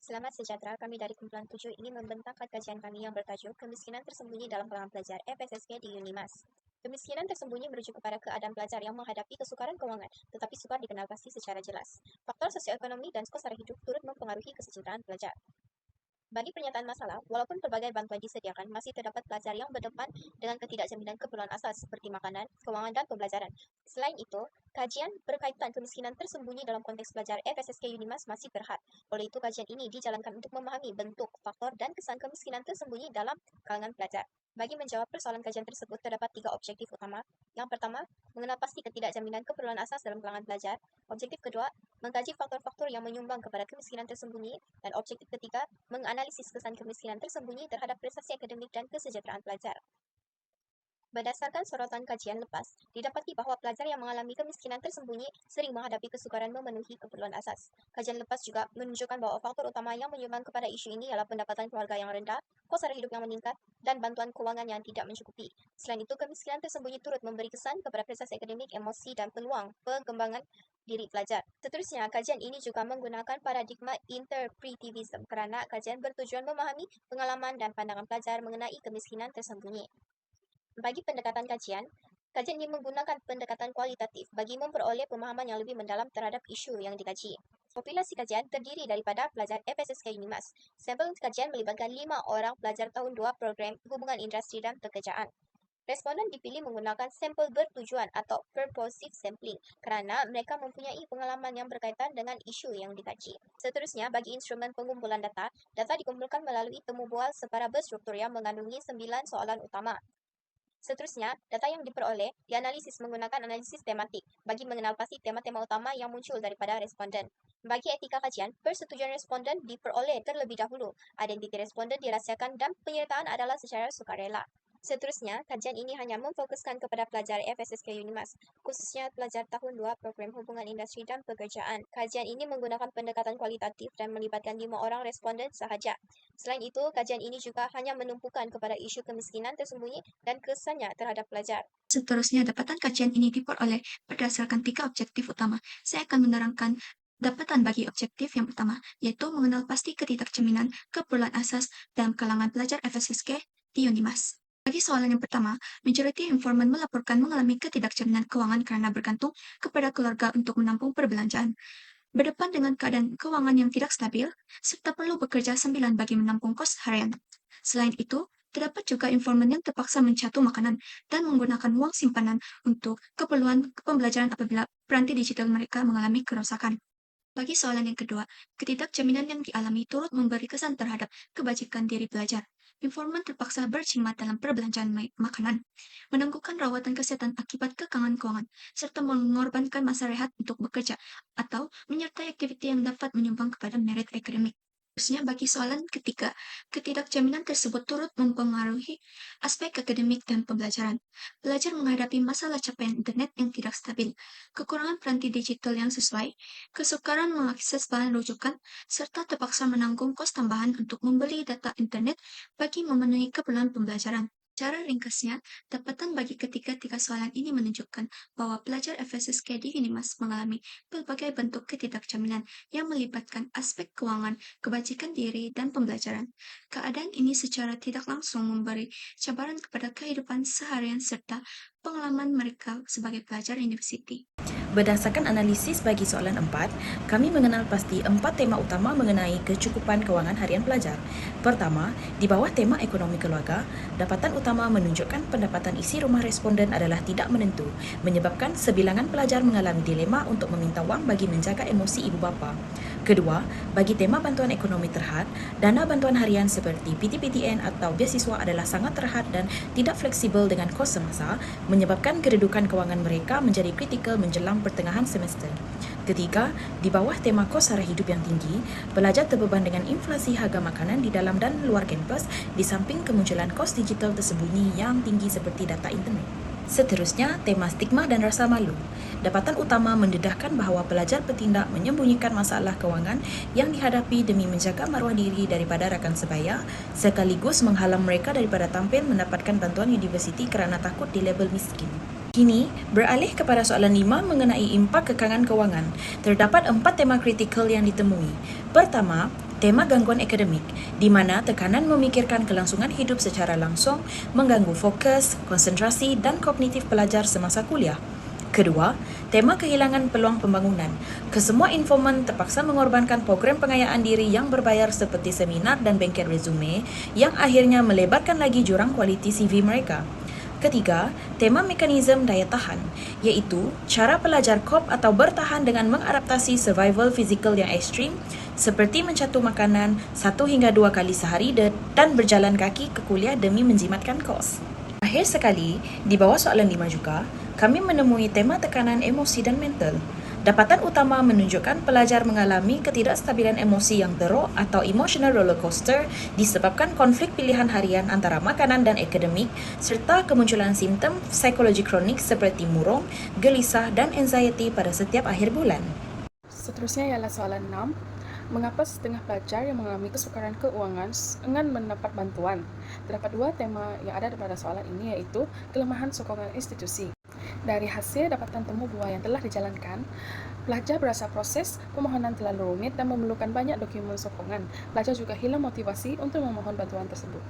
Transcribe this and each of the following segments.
Selamat sejahtera, kami dari kumpulan 7 ingin membentangkan kajian kami yang bertajuk Kemiskinan Tersembunyi dalam Kalangan Pelajar FSSK di Unimas. Kemiskinan tersembunyi merujuk kepada keadaan pelajar yang menghadapi kesukaran keuangan, tetapi sukar dikenal pasti secara jelas. Faktor sosioekonomi dan kos sara hidup turut mempengaruhi kesejahteraan pelajar. Bagi pernyataan masalah, walaupun pelbagai bantuan disediakan, masih terdapat pelajar yang berdepan dengan ketidakjaminan keperluan asal seperti makanan, keuangan, dan pembelajaran. Selain itu, kajian berkaitan kemiskinan tersembunyi dalam konteks pelajar FSSK Unimas masih terhad. Oleh itu, kajian ini dijalankan untuk memahami bentuk, faktor, dan kesan kemiskinan tersembunyi dalam kalangan pelajar. Bagi menjawab persoalan kajian tersebut, terdapat 3 objektif utama. Yang pertama, mengenal pasti ketidakjaminan keperluan asas dalam kalangan pelajar. Objektif kedua, mengkaji faktor-faktor yang menyumbang kepada kemiskinan tersembunyi. Dan objektif ketiga, menganalisis kesan kemiskinan tersembunyi terhadap prestasi akademik dan kesejahteraan pelajar. Berdasarkan sorotan kajian lepas, didapati bahwa pelajar yang mengalami kemiskinan tersembunyi sering menghadapi kesukaran memenuhi keperluan asas. Kajian lepas juga menunjukkan bahwa faktor utama yang menyumbang kepada isu ini ialah pendapatan keluarga yang rendah, kos sara hidup yang meningkat, dan bantuan keuangan yang tidak mencukupi. Selain itu, kemiskinan tersembunyi turut memberi kesan kepada prestasi akademik, emosi, dan peluang pengembangan diri pelajar. Seterusnya, kajian ini juga menggunakan paradigma interpretivism kerana kajian bertujuan memahami pengalaman dan pandangan pelajar mengenai kemiskinan tersembunyi. Bagi pendekatan kajian ini menggunakan pendekatan kualitatif bagi memperoleh pemahaman yang lebih mendalam terhadap isu yang dikaji. Populasi kajian terdiri daripada pelajar FSSK Unimas. Sampel kajian melibatkan 5 orang pelajar tahun 2 program Hubungan Industri dan Pekerjaan. Responden dipilih menggunakan sampel bertujuan atau purposive sampling kerana mereka mempunyai pengalaman yang berkaitan dengan isu yang dikaji. Seterusnya, bagi instrumen pengumpulan data, data dikumpulkan melalui temu bual separa berstruktur yang mengandungi 9 soalan utama. Seterusnya, data yang diperoleh dianalisis menggunakan analisis tematik bagi mengenal pasti tema-tema utama yang muncul daripada responden. Bagi etika kajian, persetujuan responden diperoleh terlebih dahulu, identiti responden dirahsiakan dan penyertaan adalah secara sukarela. Seterusnya, kajian ini hanya memfokuskan kepada pelajar FSSK Unimas, khususnya pelajar tahun 2 program Hubungan Industri dan Pekerjaan. Kajian ini menggunakan pendekatan kualitatif dan melibatkan 5 orang responden sahaja. Selain itu, kajian ini juga hanya menumpukan kepada isu kemiskinan tersembunyi dan kesannya terhadap pelajar. Seterusnya, dapatan kajian ini diperoleh berdasarkan 3 objektif utama. Saya akan menerangkan dapatan bagi objektif yang pertama, yaitu mengenal pasti ketidakjaminan keperluan asas dalam kalangan pelajar FSSK di Unimas. Bagi soalan yang pertama, majoriti informan melaporkan mengalami ketidakjaminan keuangan karena bergantung kepada keluarga untuk menampung perbelanjaan. Berdepan dengan keadaan keuangan yang tidak stabil, serta perlu bekerja sambilan bagi menampung kos harian. Selain itu, terdapat juga informan yang terpaksa mencatu makanan dan menggunakan uang simpanan untuk keperluan pembelajaran apabila peranti digital mereka mengalami kerusakan. Bagi soalan yang kedua, ketidakjaminan yang dialami turut memberi kesan terhadap kebajikan diri pelajar. Informan terpaksa berjimat dalam perbelanjaan makanan, menangguhkan rawatan kesehatan akibat kekangan keuangan, serta mengorbankan masa rehat untuk bekerja, atau menyertai aktiviti yang dapat menyumbang kepada merit akademik. Seterusnya, bagi soalan ketiga, ketidakjaminan tersebut turut mempengaruhi aspek akademik dan pembelajaran. Pelajar menghadapi masalah capaian internet yang tidak stabil, kekurangan peranti digital yang sesuai, kesukaran mengakses bahan rujukan, serta terpaksa menanggung kos tambahan untuk membeli data internet bagi memenuhi keperluan pembelajaran. Cara ringkasnya, dapatan bagi ketiga-tiga soalan ini menunjukkan bahwa pelajar FSSK di Unimas mengalami berbagai bentuk ketidakjaminan yang melibatkan aspek keuangan, kebajikan diri, dan pembelajaran. Keadaan ini secara tidak langsung memberi cabaran kepada kehidupan seharian serta pengalaman mereka sebagai pelajar universiti. Berdasarkan analisis bagi soalan 4, kami mengenal pasti 4 tema utama mengenai kecukupan kewangan harian pelajar. Pertama, di bawah tema ekonomi keluarga, dapatan utama menunjukkan pendapatan isi rumah responden adalah tidak menentu, menyebabkan sebilangan pelajar mengalami dilema untuk meminta wang bagi menjaga emosi ibu bapa. Kedua, bagi tema bantuan ekonomi terhad, dana bantuan harian seperti PTPTN atau beasiswa adalah sangat terhad dan tidak fleksibel dengan kos semasa, menyebabkan kedudukan kewangan mereka menjadi kritikal menjelang pertengahan semester. Ketiga, di bawah tema kos sara hidup yang tinggi, pelajar terbeban dengan inflasi harga makanan di dalam dan luar kampus di samping kemunculan kos digital tersembunyi yang tinggi seperti data internet. Seterusnya, tema stigma dan rasa malu. Dapatan utama mendedahkan bahawa pelajar bertindak menyembunyikan masalah kewangan yang dihadapi demi menjaga maruah diri daripada rakan sebaya, sekaligus menghalang mereka daripada tampil mendapatkan bantuan universiti kerana takut dilabel miskin. Kini, beralih kepada soalan 5 mengenai impak kekangan kewangan. Terdapat 4 tema kritikal yang ditemui. Pertama, Tema gangguan akademik, di mana tekanan memikirkan kelangsungan hidup secara langsung mengganggu fokus, konsentrasi dan kognitif pelajar semasa kuliah. Kedua, tema kehilangan peluang pembangunan. Kesemua informan terpaksa mengorbankan program pengayaan diri yang berbayar seperti seminar dan bengkel resume yang akhirnya melebarkan lagi jurang kualiti CV mereka. Ketiga, tema mekanisme daya tahan, iaitu cara pelajar kop atau bertahan dengan mengadaptasi survival fizikal yang ekstrim seperti mencatu makanan 1 hingga 2 kali sehari dan berjalan kaki ke kuliah demi menjimatkan kos. Akhir sekali, di bawah soalan 5 juga, kami menemui tema tekanan emosi dan mental. Dapatan utama menunjukkan pelajar mengalami ketidakstabilan emosi yang teruk atau emotional roller coaster disebabkan konflik pilihan harian antara makanan dan akademik serta kemunculan simptom psikologi kronik seperti murung, gelisah dan anxiety pada setiap akhir bulan. Seterusnya ialah soalan 6. Mengapa setengah pelajar yang mengalami kesukaran keuangan enggan mendapat bantuan? Terdapat dua tema yang ada pada soalan ini, yaitu kelemahan sokongan institusi. Dari hasil dapatan temu buah yang telah dijalankan, pelajar berasa proses pemohonan terlalu rumit dan memerlukan banyak dokumen sokongan. Pelajar juga hilang motivasi untuk memohon bantuan tersebut.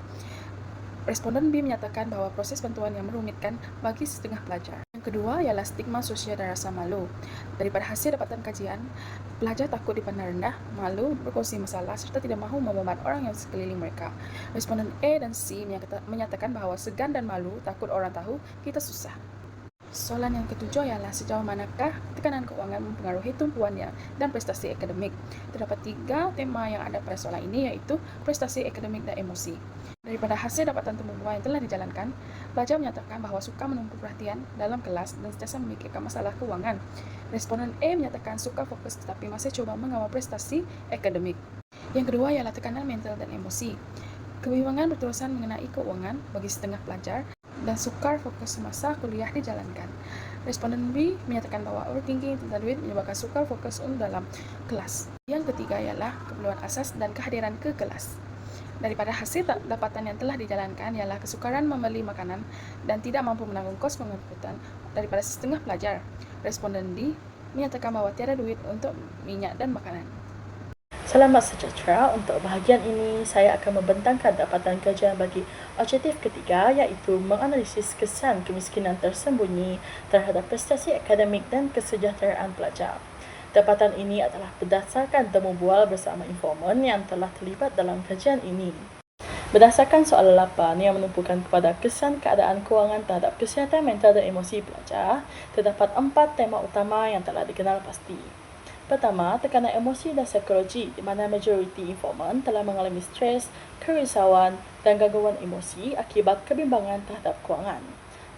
Responden B menyatakan bahawa proses bantuan yang merumitkan bagi setengah pelajar. Yang kedua ialah stigma sosial dan rasa malu. Daripada hasil dapatan kajian, pelajar takut dipandang rendah, malu, berkongsi masalah serta tidak mahu membeban orang yang sekeliling mereka. Responden A dan C menyatakan bahawa segan dan malu, takut orang tahu kita susah. Soalan yang ketujuh ialah sejauh manakah tekanan keuangan mempengaruhi tumpuannya dan prestasi akademik. Terdapat 3 tema yang ada pada soalan ini, iaitu prestasi akademik dan emosi. Daripada hasil dapatan temu buah yang telah dijalankan, pelajar menyatakan bahawa suka menumpu perhatian dalam kelas dan sentiasa memikirkan masalah keuangan. Responden A menyatakan suka fokus tetapi masih cuba mengawal prestasi akademik. Yang kedua ialah tekanan mental dan emosi. Kebimbangan berterusan mengenai keuangan bagi setengah pelajar dan sukar fokus semasa kuliah dijalankan. Responden B menyatakan bahawa overthinking tentang duit menyebabkan sukar fokus dalam kelas. Yang ketiga ialah keperluan asas dan kehadiran ke kelas. Daripada hasil dapatan yang telah dijalankan ialah kesukaran membeli makanan dan tidak mampu menanggung kos pengangkutan daripada setengah pelajar. Responden D menyatakan bahawa tiada duit untuk minyak dan makanan. Selamat sejahtera. Untuk bahagian ini, saya akan membentangkan dapatan kajian bagi objektif ketiga, iaitu menganalisis kesan kemiskinan tersembunyi terhadap prestasi akademik dan kesejahteraan pelajar. Dapatan ini adalah berdasarkan temu bual bersama informan yang telah terlibat dalam kajian ini. Berdasarkan soalan 8 yang menumpukan kepada kesan keadaan kewangan terhadap kesihatan mental dan emosi pelajar, terdapat 4 tema utama yang telah dikenal pasti. Pertama, tekanan emosi dan psikologi, di mana majoriti informan telah mengalami stres, kerisauan dan gangguan emosi akibat kebimbangan terhadap kewangan.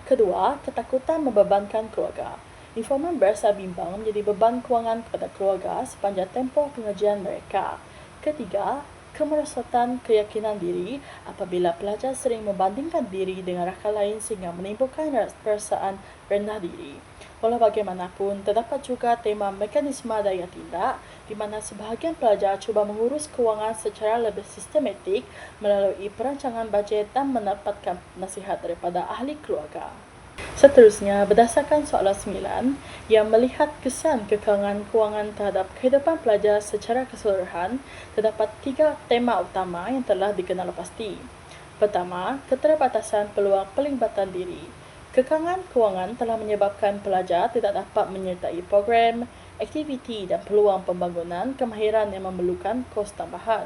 Kedua, ketakutan membebankan keluarga. Informan berasa bimbang menjadi beban kewangan kepada keluarga sepanjang tempoh pengajian mereka. Ketiga, kemerosotan keyakinan diri apabila pelajar sering membandingkan diri dengan rakan lain sehingga menimbulkan perasaan rendah diri. Walau bagaimanapun, terdapat juga tema mekanisme daya tindak di mana sebahagian pelajar cuba mengurus kewangan secara lebih sistematik melalui perancangan bajet dan mendapatkan nasihat daripada ahli keluarga. Seterusnya, berdasarkan soalan 9 yang melihat kesan kekurangan kewangan terhadap kehidupan pelajar secara keseluruhan, terdapat 3 tema utama yang telah dikenal pasti. Pertama, keterbatasan peluang pelibatan diri. Kekurangan kewangan telah menyebabkan pelajar tidak dapat menyertai program, aktiviti dan peluang pembangunan kemahiran yang memerlukan kos tambahan.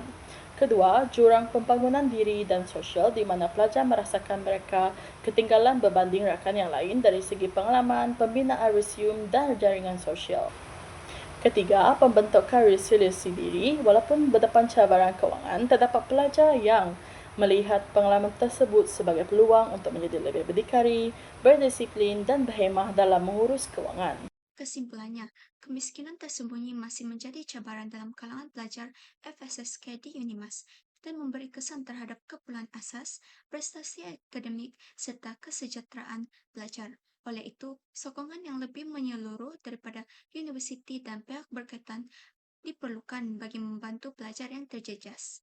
Kedua, jurang pembangunan diri dan sosial di mana pelajar merasakan mereka ketinggalan berbanding rakan yang lain dari segi pengalaman, pembinaan resume dan jaringan sosial. Ketiga, pembentukan resiliensi diri. Walaupun berdepan cabaran kewangan, terdapat pelajar yang melihat pengalaman tersebut sebagai peluang untuk menjadi lebih berdikari, berdisiplin dan berhemah dalam mengurus kewangan. Kesimpulannya, kemiskinan tersembunyi masih menjadi cabaran dalam kalangan pelajar FSSK di Unimas dan memberi kesan terhadap keperluan asas, prestasi akademik, serta kesejahteraan pelajar. Oleh itu, sokongan yang lebih menyeluruh daripada universiti dan pihak berkaitan diperlukan bagi membantu pelajar yang terjejas.